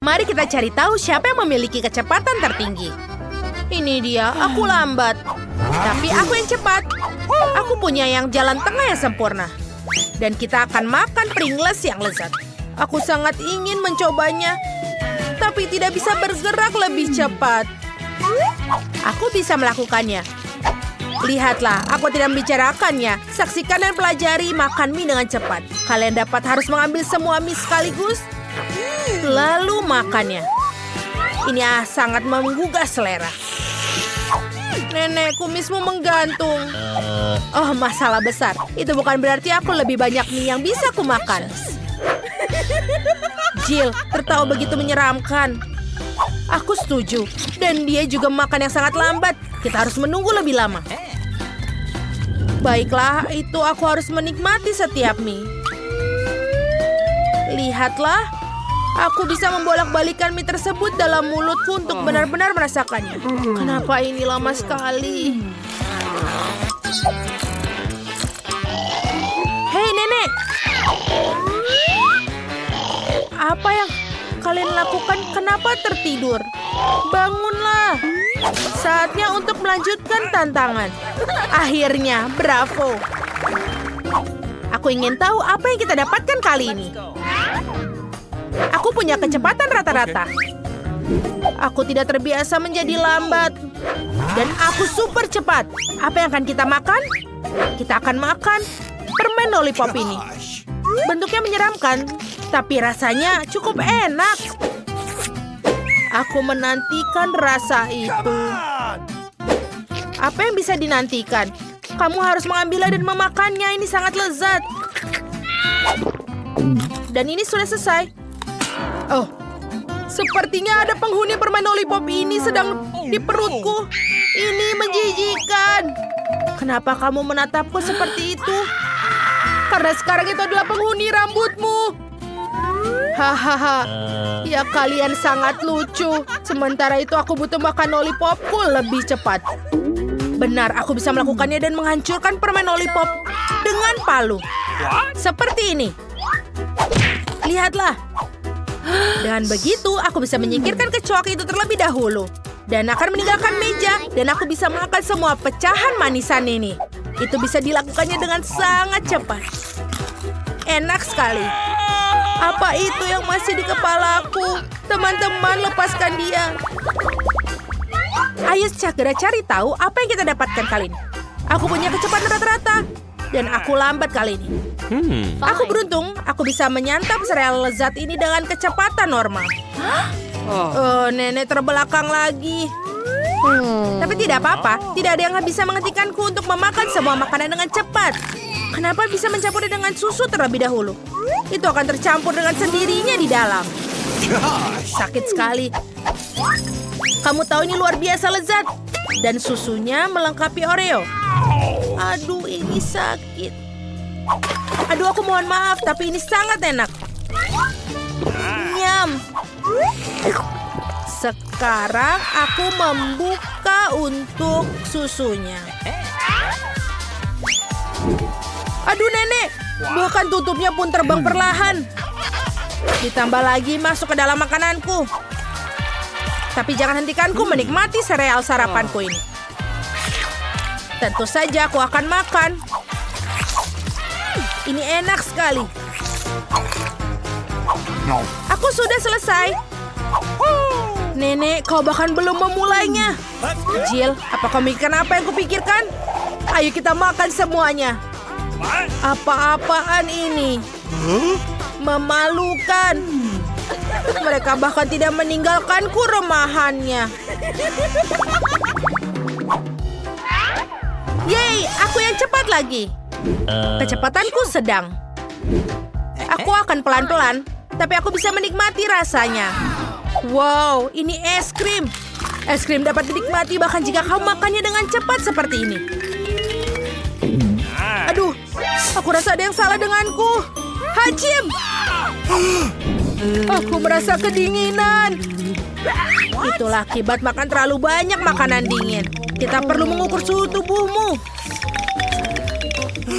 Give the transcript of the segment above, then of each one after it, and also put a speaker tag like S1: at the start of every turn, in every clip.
S1: Mari kita cari tahu siapa yang memiliki kecepatan tertinggi. Ini dia, aku lambat. Tapi aku yang cepat. Aku punya yang jalan tengah yang sempurna. Dan kita akan makan Pringles yang lezat. Aku sangat ingin mencobanya. Tapi tidak bisa bergerak lebih cepat. Aku bisa melakukannya. Lihatlah, aku tidak membicarakannya. Saksikan dan pelajari makan mie dengan cepat. Kalian harus mengambil semua mie sekaligus. Lalu makannya. Ini sangat menggugah selera. Nenek, kumismu menggantung. Oh, masalah besar. Itu bukan berarti aku lebih banyak mie yang bisa kumakan. Jill tertawa begitu menyeramkan. Aku setuju. Dan dia juga makan yang sangat lambat. Kita harus menunggu lebih lama. Baiklah, itu aku harus menikmati setiap mie. Lihatlah. Aku bisa membolak-balikan mie tersebut dalam mulutku untuk benar-benar merasakannya. Kenapa ini lama sekali? Hei, Nenek! Apa yang kalian lakukan? Kenapa tertidur? Bangunlah! Saatnya untuk melanjutkan tantangan. Akhirnya, bravo! Aku ingin tahu apa yang kita dapatkan kali ini. Aku punya kecepatan rata-rata. Aku tidak terbiasa menjadi lambat. Dan aku super cepat. Apa yang akan kita makan? Kita akan makan permen lollipop ini. Bentuknya menyeramkan, tapi rasanya cukup enak. Aku menantikan rasa itu. Apa yang bisa dinantikan? Kamu harus mengambilnya dan memakannya. Ini sangat lezat. Dan ini sudah selesai. Oh, sepertinya ada penghuni permen lollipop ini sedang di perutku. Ini menjijikan. Kenapa kamu menatapku seperti itu? Karena sekarang itu adalah penghuni rambutmu. Hahaha. Ya, kalian sangat lucu. Sementara itu aku butuh makan lollipopku lebih cepat. Benar, aku bisa melakukannya dan menghancurkan permen lollipop dengan palu. Seperti ini. Lihatlah. Dan begitu, aku bisa menyingkirkan kecoak itu terlebih dahulu. Dan akan meninggalkan meja. Dan aku bisa makan semua pecahan manisan ini. Itu bisa dilakukannya dengan sangat cepat. Enak sekali. Apa itu yang masih di kepalaku? Teman-teman, lepaskan dia. Ayo segera cari tahu apa yang kita dapatkan kali ini. Aku punya kecepatan rata-rata. Dan aku lambat kali ini. Aku beruntung, aku bisa menyantap sereal lezat ini dengan kecepatan normal. Nenek terbelakang lagi. Tapi tidak apa-apa, tidak ada yang bisa menghentikanku untuk memakan semua makanan dengan cepat. Kenapa bisa mencampurnya dengan susu terlebih dahulu? Itu akan tercampur dengan sendirinya di dalam. Sakit sekali. Kamu tahu ini luar biasa lezat. Dan susunya melengkapi Oreo. Aduh, ini sakit. Aduh, aku mohon maaf, tapi ini sangat enak. Nyam. Sekarang aku membuka untuk susunya. Aduh, Nenek. Bahkan tutupnya pun terbang perlahan. Ditambah lagi masuk ke dalam makananku. Tapi jangan hentikanku menikmati sereal sarapanku ini. Tentu saja aku akan makan. Ini enak sekali. Aku sudah selesai. Nenek, kau bahkan belum memulainya. Jill, apa kau mikirkan apa yang kupikirkan? Ayo kita makan semuanya. Apa-apaan ini? Memalukan. Mereka bahkan tidak meninggalkanku remahannya. Yeay, aku yang cepat lagi. Kecepatanku sedang. Aku akan pelan-pelan, tapi aku bisa menikmati rasanya. Wow, ini es krim. Es krim dapat dinikmati bahkan jika kamu makannya dengan cepat seperti ini. Aduh, aku rasa ada yang salah denganku. Hajim! Aku merasa kedinginan. Itulah akibat makan terlalu banyak makanan dingin. Kita perlu mengukur suhu tubuhmu.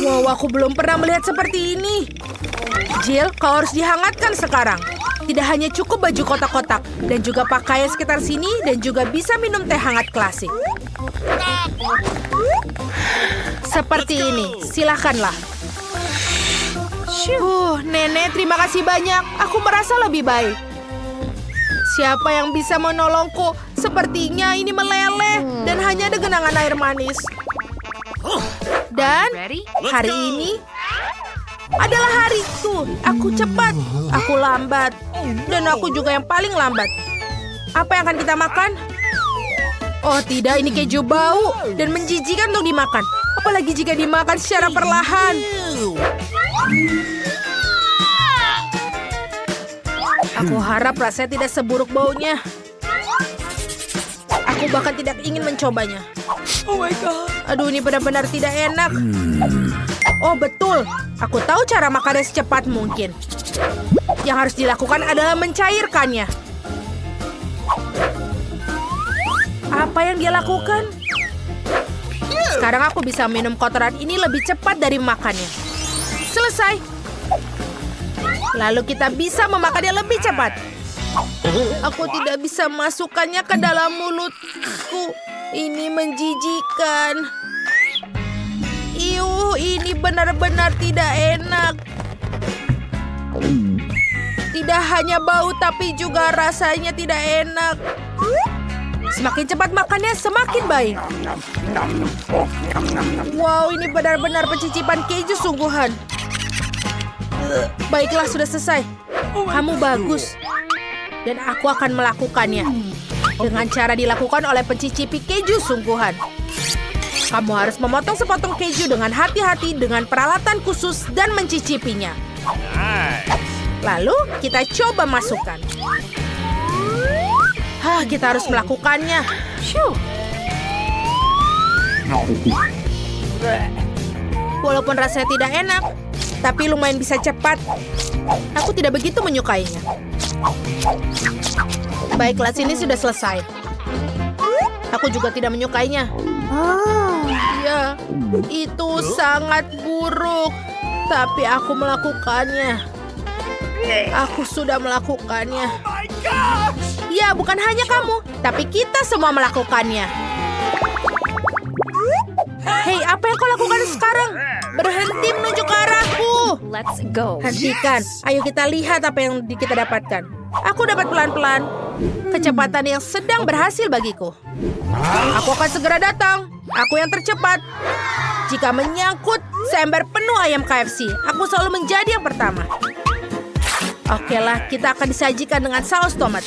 S1: Wow, aku belum pernah melihat seperti ini. Jill, kau harus dihangatkan sekarang. tidak hanya cukup baju kotak-kotak, dan juga pakaian sekitar sini, dan juga bisa minum teh hangat klasik. Seperti ini, silakanlah. Nenek, terima kasih banyak. Aku merasa lebih baik. Siapa yang bisa menolongku? Sepertinya ini meleleh dan hanya ada genangan air manis. Dan hari ini adalah hariku. Aku cepat, aku lambat, dan aku juga yang paling lambat. Apa yang akan kita makan? Oh tidak, ini keju bau dan menjijikan untuk dimakan. Apalagi jika dimakan secara perlahan. Aku harap rasanya tidak seburuk baunya. Aku bahkan tidak ingin mencobanya. Oh my God. Aduh, ini benar-benar tidak enak. Oh betul, aku tahu cara makannya secepat mungkin. Yang harus dilakukan adalah mencairkannya. Apa yang dia lakukan? Sekarang aku bisa minum kotoran ini lebih cepat dari makannya. Selesai. Lalu kita bisa memakannya lebih cepat. Aku tidak bisa masukkannya ke dalam mulutku. Ini menjijikan. Ini benar-benar tidak enak. Tidak hanya bau, tapi juga rasanya tidak enak. Semakin cepat makannya, semakin baik. Wow, ini benar-benar pencicipan keju sungguhan. Baiklah, sudah selesai. Kamu bagus. Dan aku akan melakukannya. Dengan cara dilakukan oleh pencicipi keju sungguhan. Kamu harus memotong sepotong keju dengan hati-hati dengan peralatan khusus dan mencicipinya. Lalu kita coba masukkan. Kita harus melakukannya. Walaupun rasanya tidak enak, tapi lumayan bisa cepat. Aku tidak begitu menyukainya. Baiklah, sini sudah selesai. Aku juga tidak menyukainya. Ya, itu sangat buruk. Tapi aku melakukannya. Aku sudah melakukannya. Ya, bukan hanya kamu, tapi kita semua melakukannya. Hei, apa yang kau lakukan sekarang? Berhenti menunjuk ke arahku.
S2: Let's go.
S1: Hentikan. Ayo kita lihat apa yang kita dapatkan. Aku dapat pelan-pelan. Kecepatan yang sedang berhasil bagiku. Aku akan segera datang. Aku yang tercepat. Jika menyangkut seember penuh ayam KFC, aku selalu menjadi yang pertama. Oke lah, kita akan disajikan dengan saus tomat.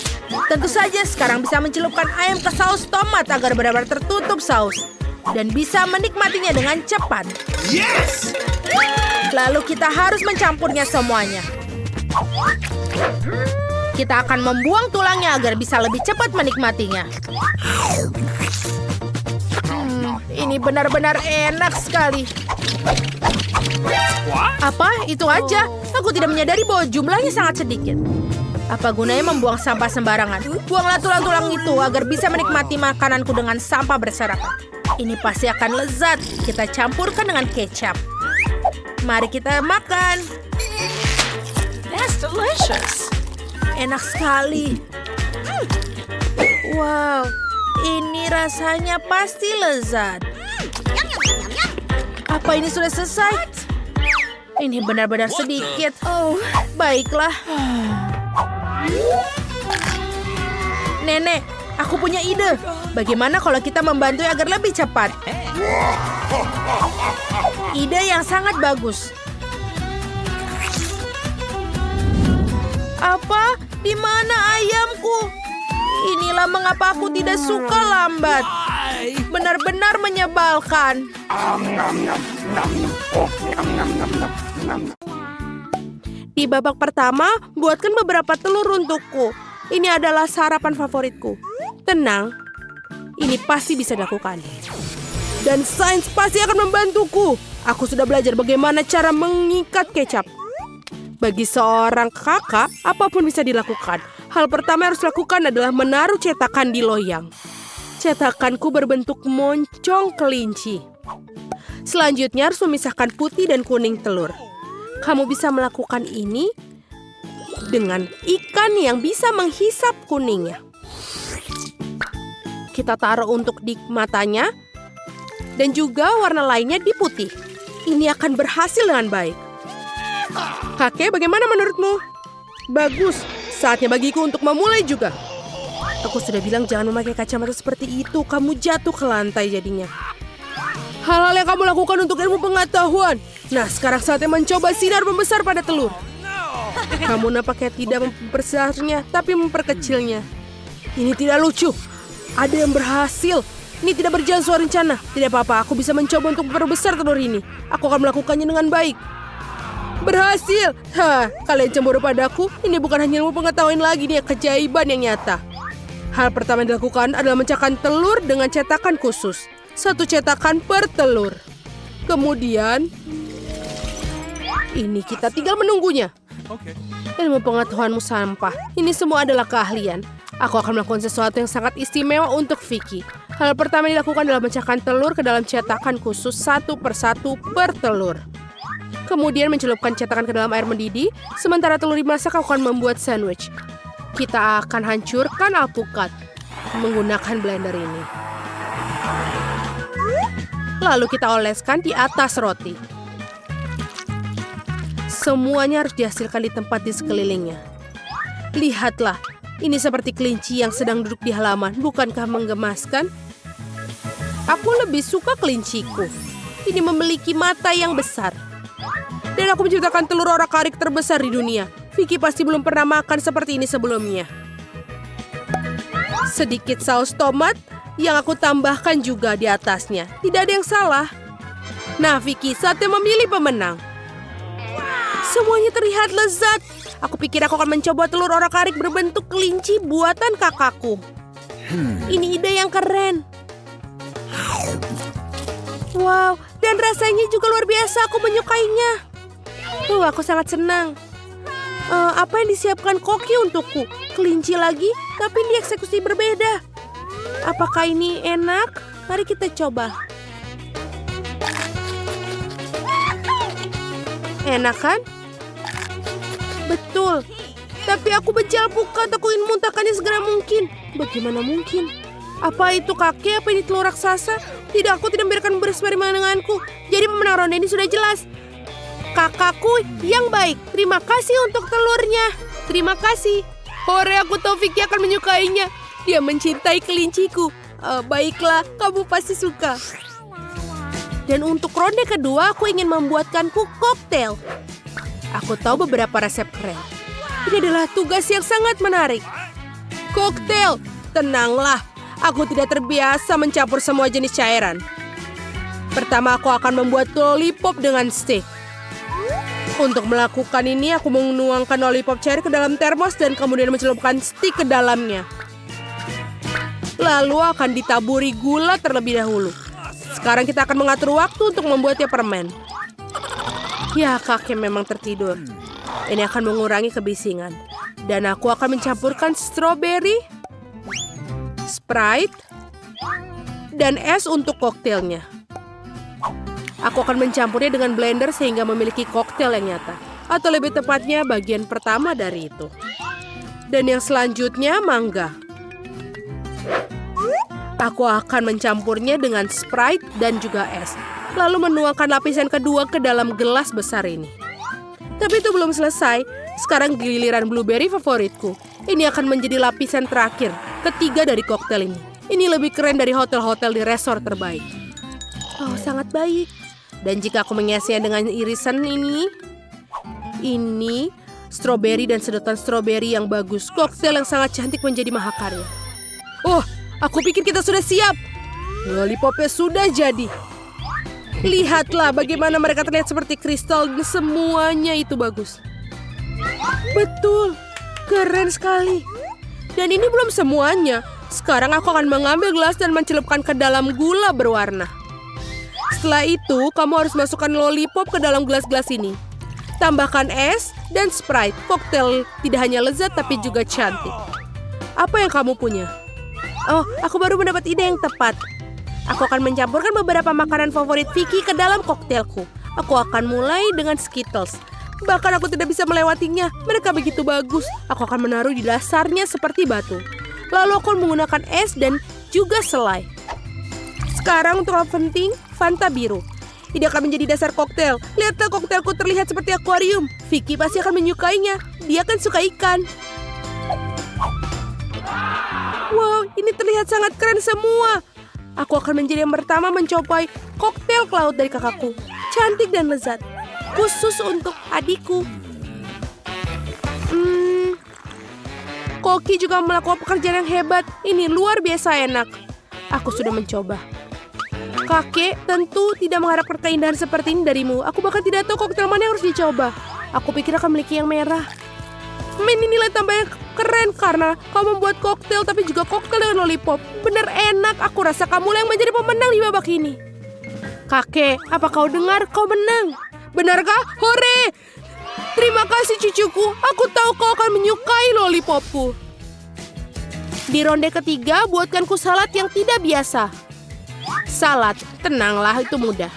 S1: Tentu saja sekarang bisa mencelupkan ayam ke saus tomat agar benar-benar tertutup saus. Dan bisa menikmatinya dengan cepat.
S3: Yes!
S1: Lalu kita harus mencampurnya semuanya. Kita akan membuang tulangnya agar bisa lebih cepat menikmatinya. Ini benar-benar enak sekali. Apa? Itu aja. Aku tidak menyadari bahwa jumlahnya sangat sedikit. Apa gunanya membuang sampah sembarangan? Buanglah tulang-tulang itu agar bisa menikmati makananku dengan sampah berserakan. Ini pasti akan lezat. Kita campurkan dengan kecap. Mari kita makan.
S2: That's delicious.
S1: Enak sekali. Wow, ini rasanya pasti lezat. Apa ini sudah selesai? Ini benar-benar sedikit. Oh, baiklah. Nenek, aku punya ide. Bagaimana kalau kita membantu agar lebih cepat? Ide yang sangat bagus. Apa? Di mana ayamku? Inilah mengapa aku tidak suka lambat. Benar-benar menyebalkan. Di babak pertama, buatkan beberapa telur untukku. Ini adalah sarapan favoritku. Tenang, ini pasti bisa dilakukan. Dan sains pasti akan membantuku. Aku sudah belajar bagaimana cara mengikat kecap. Bagi seorang kakak, apapun bisa dilakukan. Hal pertama yang harus dilakukan adalah menaruh cetakan di loyang. Cetakanku berbentuk moncong kelinci. Selanjutnya harus memisahkan putih dan kuning telur. Kamu bisa melakukan ini dengan ikan yang bisa menghisap kuningnya. Kita taruh untuk di matanya dan juga warna lainnya di putih. Ini akan berhasil dengan baik. Kakek, bagaimana menurutmu? Bagus, saatnya bagiku untuk memulai juga. Aku sudah bilang jangan memakai kacamata seperti itu, kamu jatuh ke lantai jadinya. Hal-hal yang kamu lakukan untuk ilmu pengetahuan. Nah, sekarang saatnya mencoba sinar membesar pada telur. Kamu nampaknya tidak memperbesarnya, tapi memperkecilnya. Ini tidak lucu. Ada yang berhasil. Ini tidak berjalan sesuai rencana. Tidak apa-apa, aku bisa mencoba untuk memperbesar telur ini. Aku akan melakukannya dengan baik. Berhasil! Hah, kalian cemburu padaku? Ini bukan hanya ilmu pengetahuan lagi, ini keajaiban yang nyata. Hal pertama yang dilakukan adalah mencetakkan telur dengan cetakan khusus. 1 cetakan per telur. Kemudian, ini kita tinggal menunggunya. Ilmu pengetahuanmu sampah. Ini semua adalah keahlian. Aku akan melakukan sesuatu yang sangat istimewa untuk Vicky. Hal pertama yang dilakukan adalah mencetakkan telur ke dalam cetakan khusus 1 per 1 per telur. Kemudian mencelupkan cetakan ke dalam air mendidih. Sementara telur dimasak, aku akan membuat sandwich. Kita akan hancurkan alpukat menggunakan blender ini. Lalu kita oleskan di atas roti. Semuanya harus dihasilkan di tempat di sekelilingnya. Lihatlah, ini seperti kelinci yang sedang duduk di halaman. Bukankah menggemaskan? Aku lebih suka kelinciku. Ini memiliki mata yang besar. Dan aku menciptakan telur orak-arik terbesar di dunia. Vicky pasti belum pernah makan seperti ini sebelumnya. Sedikit saus tomat yang aku tambahkan juga di atasnya. Tidak ada yang salah. Nah, Vicky, saatnya memilih pemenang. Semuanya terlihat lezat. Aku pikir aku akan mencoba telur orak-arik berbentuk kelinci buatan kakakku. Ini ide yang keren. Wow, dan rasanya juga luar biasa. Aku menyukainya. Aku sangat senang. Apa yang disiapkan koki untukku? Kelinci lagi, tapi dieksekusi berbeda. Apakah ini enak? Mari kita coba. Enak kan? Betul. Tapi aku benci alpukat. Aku ingin muntahkannya segera mungkin. Bagaimana mungkin? Apa itu kakek? Apa ini telur raksasa? Tidak, aku tidak membiarkan bereksperimen denganku. Jadi pemenang ronde ini sudah jelas. Kakakku yang baik. Terima kasih untuk telurnya. Terima kasih. Hore, aku tahu Vicky akan menyukainya. Dia mencintai kelinciku. Baiklah, kamu pasti suka. Dan untuk ronde kedua, aku ingin membuatkanku koktail. Aku tahu beberapa resep keren. Ini adalah tugas yang sangat menarik. Koktail, tenanglah. Aku tidak terbiasa mencampur semua jenis cairan. Pertama, aku akan membuat lollipop dengan stick. Untuk melakukan ini, aku menuangkan lollipop cair ke dalam termos dan kemudian mencelupkan stick ke dalamnya. Lalu akan ditaburi gula terlebih dahulu. Sekarang kita akan mengatur waktu untuk membuatnya permen. Ya, kakek memang tertidur. Ini akan mengurangi kebisingan. Dan aku akan mencampurkan stroberi, Sprite, dan es untuk koktailnya. Aku akan mencampurnya dengan blender sehingga memiliki koktail yang nyata. Atau lebih tepatnya bagian pertama dari itu. Dan yang selanjutnya mangga. Aku akan mencampurnya dengan Sprite dan juga es. Lalu menuangkan lapisan kedua ke dalam gelas besar ini. Tapi itu belum selesai. Sekarang giliran blueberry favoritku. Ini akan menjadi lapisan terakhir, ketiga dari koktail ini. Ini lebih keren dari hotel-hotel di resort terbaik. Oh, sangat baik. Dan jika aku menghiasnya dengan irisan ini stroberi dan sedotan stroberi yang bagus. Koktail yang sangat cantik menjadi mahakarya. Oh, aku pikir kita sudah siap. Lollipopnya sudah jadi. Lihatlah bagaimana mereka terlihat seperti kristal dan semuanya itu bagus. Betul, keren sekali. Dan ini belum semuanya. Sekarang aku akan mengambil gelas dan mencelupkan ke dalam gula berwarna. Setelah itu, kamu harus masukkan lollipop ke dalam gelas-gelas ini. Tambahkan es dan Sprite. Koktail tidak hanya lezat tapi juga cantik. Apa yang kamu punya? Oh, aku baru mendapat ide yang tepat. Aku akan mencampurkan beberapa makanan favorit Vicky ke dalam koktailku. Aku akan mulai dengan Skittles. Bahkan aku tidak bisa melewatinya. Mereka begitu bagus. Aku akan menaruh di dasarnya seperti batu. Lalu aku menggunakan es dan juga selai. Sekarang untuk hal penting, Fanta biru. Ini akan menjadi dasar koktail. Lihatlah koktailku terlihat seperti akuarium. Vicky pasti akan menyukainya. Dia kan suka ikan. Wow, ini terlihat sangat keren semua. Aku akan menjadi yang pertama mencobai koktail laut dari kakakku. Cantik dan lezat. Khusus untuk adikku. Koki juga melakukan pekerjaan yang hebat. Ini luar biasa enak. Aku sudah mencoba. Kakek tentu tidak mengharapkan keindahan seperti ini darimu. Aku bahkan tidak tahu koktail mana yang harus dicoba. Aku pikir akan memiliki yang merah. Ini nilai tambah yang keren karena kau membuat koktail tapi juga koktail dengan lollipop. Benar enak. Aku rasa kamu yang menjadi pemenang di babak ini. Kakek, apa kau dengar? Kau menang. Benarkah? Hore! Terima kasih cucuku. Aku tahu kau akan menyukai lollipopku. Di ronde ketiga, buatkanku salad yang tidak biasa. Salad, tenanglah, itu mudah.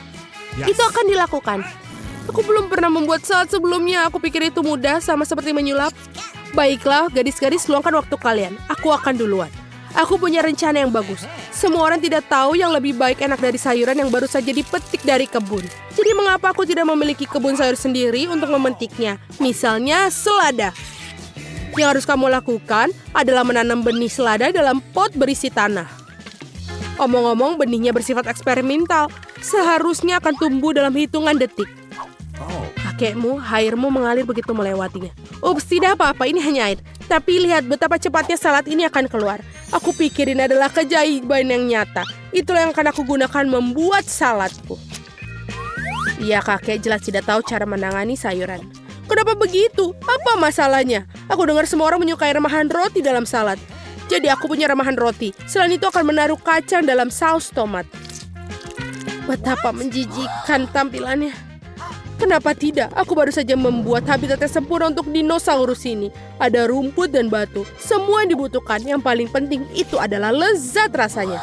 S1: Itu akan dilakukan. Aku belum pernah membuat salad sebelumnya. Aku pikir itu mudah, sama seperti menyulap. Baiklah, gadis-gadis, luangkan waktu kalian. Aku akan duluan. Aku punya rencana yang bagus. Semua orang tidak tahu yang lebih baik enak dari sayuran yang baru saja dipetik dari kebun. Jadi mengapa aku tidak memiliki kebun sayur sendiri untuk memetiknya? Misalnya selada. Yang harus kamu lakukan adalah menanam benih selada dalam pot berisi tanah. Omong-omong, benihnya bersifat eksperimental. Seharusnya akan tumbuh dalam hitungan detik. Kakekmu, airmu mengalir begitu melewatinya. Ups, tidak apa-apa, ini hanya air. Tapi lihat betapa cepatnya salad ini akan keluar. Aku pikir ini adalah keajaiban yang nyata. Itulah yang akan aku gunakan membuat saladku. Iya, kakek jelas tidak tahu cara menangani sayuran. Kenapa begitu? Apa masalahnya? Aku dengar semua orang menyukai remahan roti dalam salad. Jadi aku punya remahan roti. Selain itu akan menaruh kacang dalam saus tomat. Betapa menjijikan tampilannya. Kenapa tidak? Aku baru saja membuat habitat yang sempurna untuk dinosaurus ini. Ada rumput dan batu. Semua yang dibutuhkan. Yang paling penting itu adalah lezat rasanya.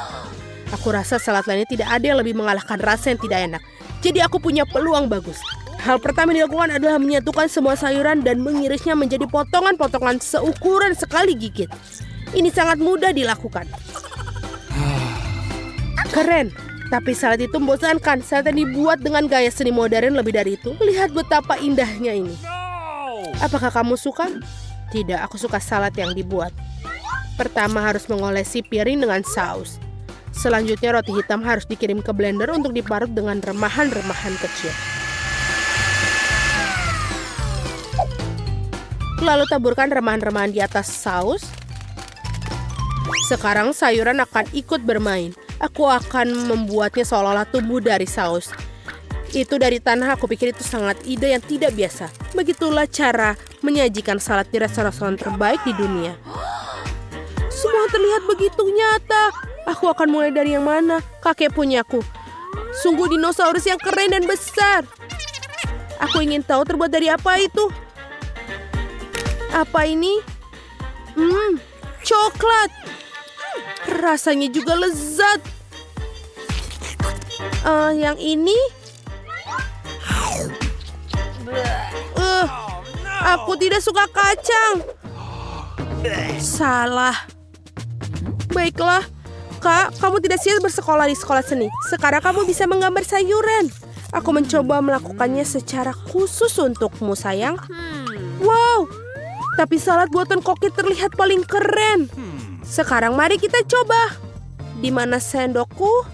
S1: Aku rasa salad lainnya tidak ada yang lebih mengalahkan rasa yang tidak enak. Jadi aku punya peluang bagus. Hal pertama yang dilakukan adalah menyatukan semua sayuran dan mengirisnya menjadi potongan-potongan seukuran sekali gigit. Ini sangat mudah dilakukan. Keren. Tapi salad itu membosankan. Salad yang dibuat dengan gaya seni modern lebih dari itu. Lihat betapa indahnya ini. Apakah kamu suka? Tidak, aku suka salad yang dibuat. Pertama harus mengolesi piring dengan saus. Selanjutnya roti hitam harus dikirim ke blender untuk diparut dengan remahan-remahan kecil. Lalu taburkan remahan-remahan di atas saus. Sekarang sayuran akan ikut bermain. Aku akan membuatnya seolah-olah tumbuh dari saus. Itu dari tanah, aku pikir itu sangat ide yang tidak biasa. Begitulah cara menyajikan salad di restoran terbaik di dunia. Semua terlihat begitu nyata. Aku akan mulai dari yang mana? Kakek punyaku. Sungguh dinosaurus yang keren dan besar. Aku ingin tahu terbuat dari apa itu. Apa ini? Coklat. Rasanya juga lezat. Yang ini? Aku tidak suka kacang. Salah. Baiklah. Kak, kamu tidak siap bersekolah di sekolah seni. Sekarang kamu bisa menggambar sayuran. Aku mencoba melakukannya secara khusus untukmu, sayang. Wow. Tapi salad buatan Koki terlihat paling keren. Sekarang mari kita coba. Di mana sendokku?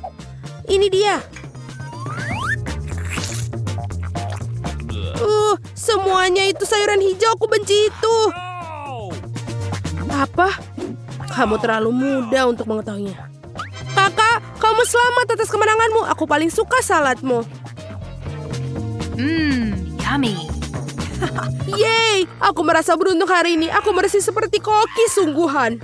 S1: Ini dia. Semuanya itu sayuran hijau, aku benci itu. Apa? Kamu terlalu muda untuk mengetahuinya. Kakak, kamu selamat atas kemenanganmu. Aku paling suka saladmu.
S2: Yummy.
S1: Yeay, aku merasa beruntung hari ini. Aku bersih seperti Koki sungguhan.